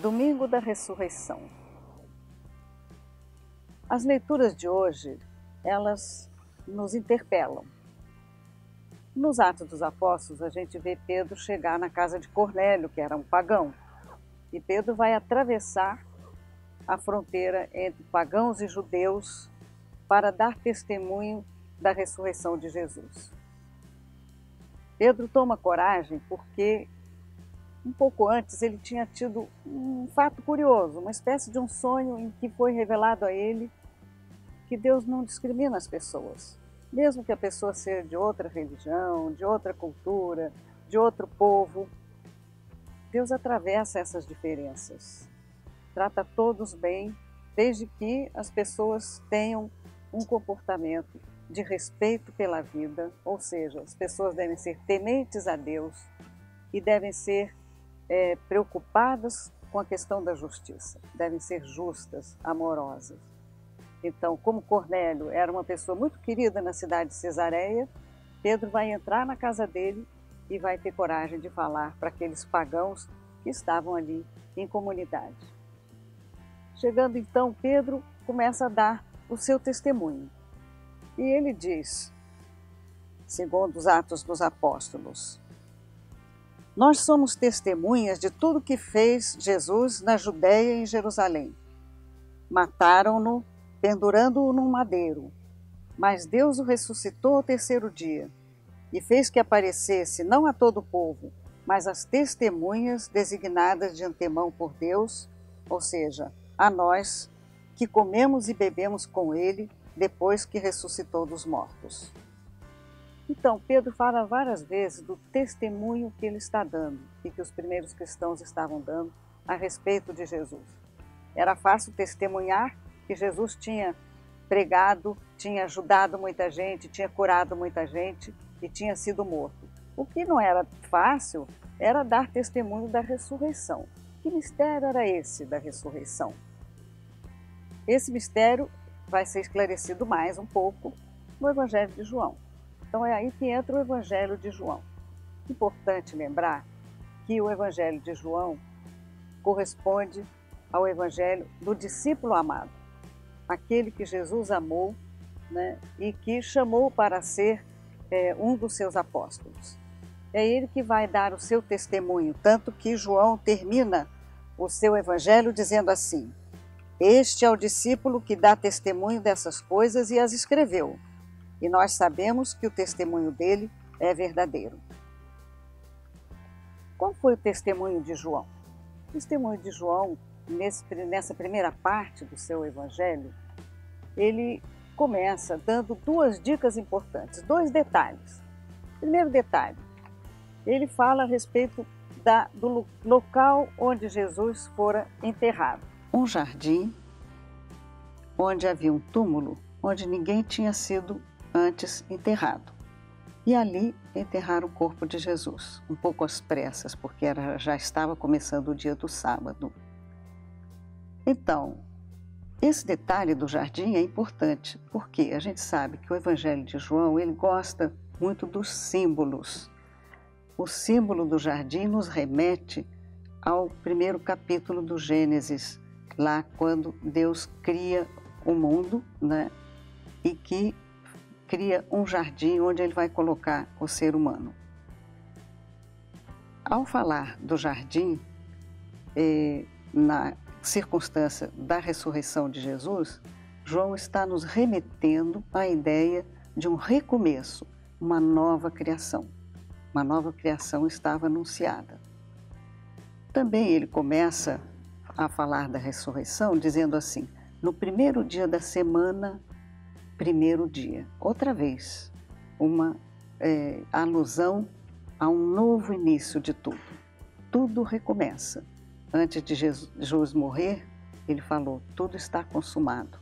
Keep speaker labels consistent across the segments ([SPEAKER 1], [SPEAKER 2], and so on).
[SPEAKER 1] Domingo da Ressurreição. As leituras de hoje, elas nos interpelam. Nos Atos dos Apóstolos, a gente vê Pedro chegar na casa de Cornélio, que era um pagão. E Pedro vai atravessar a fronteira entre pagãos e judeus para dar testemunho da ressurreição de Jesus. Pedro toma coragem porque um pouco antes ele tinha tido um fato curioso, uma espécie de um sonho em que foi revelado a ele que Deus não discrimina as pessoas. Mesmo que a pessoa seja de outra religião, de outra cultura, de outro povo, Deus atravessa essas diferenças. Trata todos bem, desde que as pessoas tenham um comportamento de respeito pela vida, ou seja, as pessoas devem ser tementes a Deus e devem ser preocupadas com a questão da justiça, devem ser justas, amorosas. Então, como Cornélio era uma pessoa muito querida na cidade de Cesareia, Pedro vai entrar na casa dele e vai ter coragem de falar para aqueles pagãos que estavam ali em comunidade. Chegando então, Pedro começa a dar o seu testemunho. E ele diz, segundo os Atos dos Apóstolos: nós somos testemunhas de tudo que fez Jesus na Judéia e em Jerusalém. Mataram-no, pendurando-o num madeiro, mas Deus o ressuscitou ao terceiro dia e fez que aparecesse não a todo o povo, mas às testemunhas designadas de antemão por Deus, ou seja, a nós que comemos e bebemos com ele depois que ressuscitou dos mortos. Então, Pedro fala várias vezes do testemunho que ele está dando e que os primeiros cristãos estavam dando a respeito de Jesus. Era fácil testemunhar que Jesus tinha pregado, tinha ajudado muita gente, tinha curado muita gente e tinha sido morto. O que não era fácil era dar testemunho da ressurreição. Que mistério era esse da ressurreição? Esse mistério vai ser esclarecido mais um pouco no Evangelho de João. Então é aí que entra o Evangelho de João. Importante lembrar que o Evangelho de João corresponde ao Evangelho do discípulo amado, aquele que Jesus amou, né, e que chamou para ser um dos seus apóstolos. É ele que vai dar o seu testemunho, tanto que João termina o seu Evangelho dizendo assim: este é o discípulo que dá testemunho dessas coisas e as escreveu. E nós sabemos que o testemunho dele é verdadeiro. Qual foi o testemunho de João? O testemunho de João, nessa primeira parte do seu evangelho, ele começa dando duas dicas importantes, dois detalhes. Primeiro detalhe, ele fala a respeito do local onde Jesus fora enterrado. Um jardim onde havia um túmulo onde ninguém tinha sido antes enterrado. E ali enterraram o corpo de Jesus, um pouco às pressas, porque já estava começando o dia do sábado. Então, esse detalhe do jardim é importante, porque a gente sabe que o Evangelho de João, ele gosta muito dos símbolos. O símbolo do jardim nos remete ao primeiro capítulo do Gênesis, lá quando Deus cria o mundo, né, e que cria um jardim onde ele vai colocar o ser humano. Ao falar do jardim, na circunstância da ressurreição de Jesus, João está nos remetendo à ideia de um recomeço, uma nova criação. Uma nova criação estava anunciada. Também ele começa a falar da ressurreição dizendo assim: no primeiro dia da semana, primeiro dia. Outra vez, uma alusão a um novo início de tudo. Tudo recomeça. Antes de Jesus morrer, ele falou: tudo está consumado.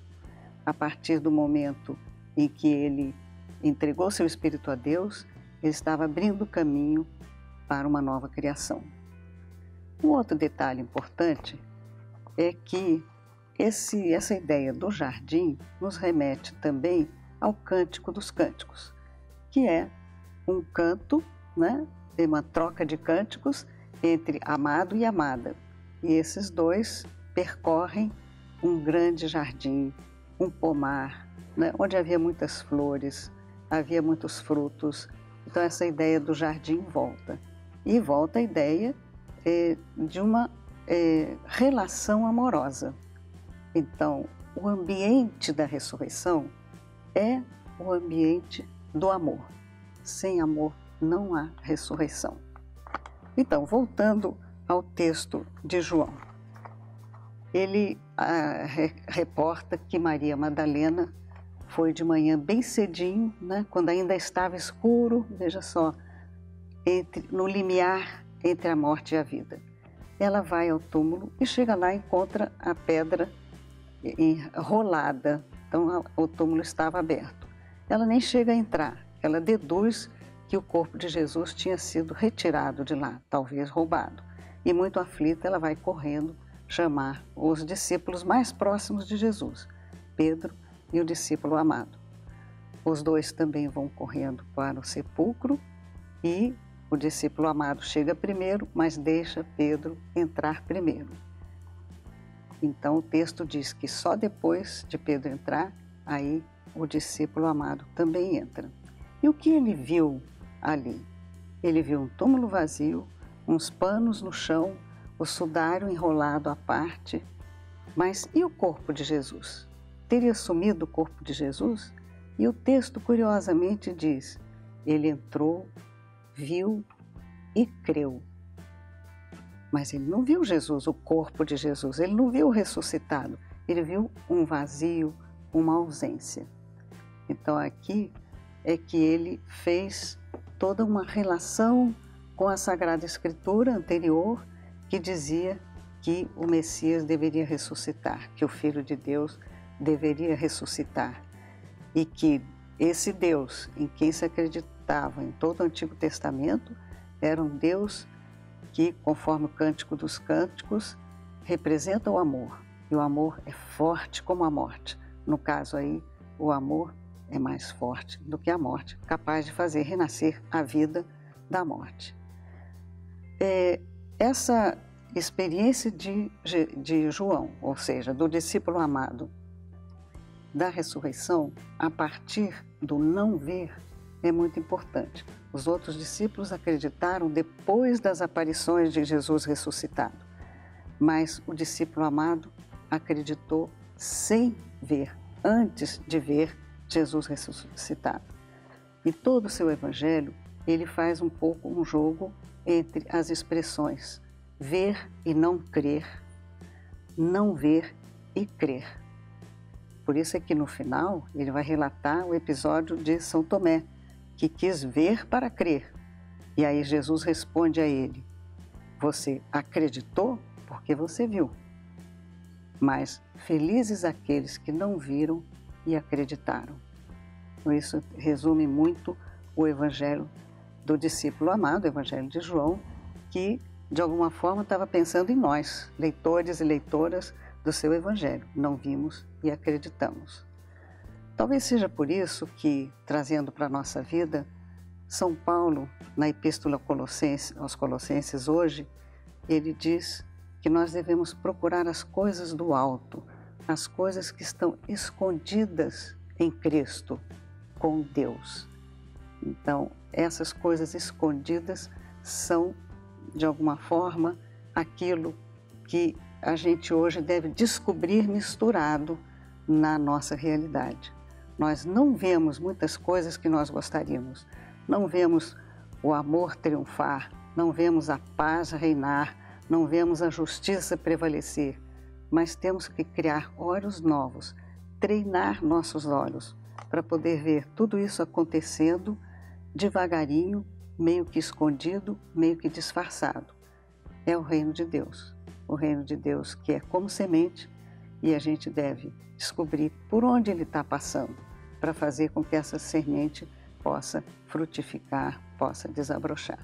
[SPEAKER 1] A partir do momento em que ele entregou seu espírito a Deus, ele estava abrindo o caminho para uma nova criação. Um outro detalhe importante é que essa ideia do jardim nos remete também ao Cântico dos Cânticos, que é um canto, né, uma troca de cânticos entre amado e amada. E esses dois percorrem um grande jardim, um pomar, né, onde havia muitas flores, havia muitos frutos. Então essa ideia do jardim volta. E volta a ideia de uma relação amorosa. Então, o ambiente da ressurreição é o ambiente do amor. Sem amor não há ressurreição. Então, voltando ao texto de João, ele reporta que Maria Madalena foi de manhã bem cedinho, né, quando ainda estava escuro, veja só, no limiar entre a morte e a vida. Ela vai ao túmulo e chega lá e encontra a pedra enrolada, então o túmulo estava aberto. Ela nem chega a entrar, ela deduz que o corpo de Jesus tinha sido retirado de lá, talvez roubado. E muito aflita, ela vai correndo chamar os discípulos mais próximos de Jesus, Pedro e o discípulo amado. Os dois também vão correndo para o sepulcro e o discípulo amado chega primeiro, mas deixa Pedro entrar primeiro. Então o texto diz que só depois de Pedro entrar, aí o discípulo amado também entra. E o que ele viu ali? Ele viu um túmulo vazio, uns panos no chão, o sudário enrolado à parte. Mas e o corpo de Jesus? Teria sumido o corpo de Jesus? E o texto, curiosamente, diz: ele entrou, viu e creu. Mas ele não viu Jesus, o corpo de Jesus, ele não viu o ressuscitado, ele viu um vazio, uma ausência. Então aqui é que ele fez toda uma relação com a Sagrada Escritura anterior, que dizia que o Messias deveria ressuscitar, que o Filho de Deus deveria ressuscitar, e que esse Deus em quem se acreditava em todo o Antigo Testamento era um Deus que, conforme o Cântico dos Cânticos, representa o amor. E o amor é forte como a morte. No caso aí, o amor é mais forte do que a morte, capaz de fazer renascer a vida da morte. Essa experiência de João, ou seja, do discípulo amado, da ressurreição, a partir do não ver, é muito importante. Os outros discípulos acreditaram depois das aparições de Jesus ressuscitado, mas o discípulo amado acreditou sem ver, antes de ver Jesus ressuscitado. E todo o seu evangelho, ele faz um pouco um jogo entre as expressões ver e não crer, não ver e crer. Por isso é que no final ele vai relatar o episódio de São Tomé, que quis ver para crer. E aí Jesus responde a ele: você acreditou porque você viu. Mas felizes aqueles que não viram e acreditaram. Então, isso resume muito o evangelho do discípulo amado, o evangelho de João, que de alguma forma estava pensando em nós, leitores e leitoras do seu evangelho. Não vimos e acreditamos. Talvez seja por isso que, trazendo para a nossa vida, São Paulo, na Epístola aos Colossenses hoje, ele diz que nós devemos procurar as coisas do alto, as coisas que estão escondidas em Cristo, com Deus. Então, essas coisas escondidas são, de alguma forma, aquilo que a gente hoje deve descobrir misturado na nossa realidade. Nós não vemos muitas coisas que nós gostaríamos, não vemos o amor triunfar, não vemos a paz reinar, não vemos a justiça prevalecer, mas temos que criar olhos novos, treinar nossos olhos para poder ver tudo isso acontecendo devagarinho, meio que escondido, meio que disfarçado. É o reino de Deus. O reino de Deus que é como semente e a gente deve descobrir por onde ele está passando para fazer com que essa semente possa frutificar, possa desabrochar.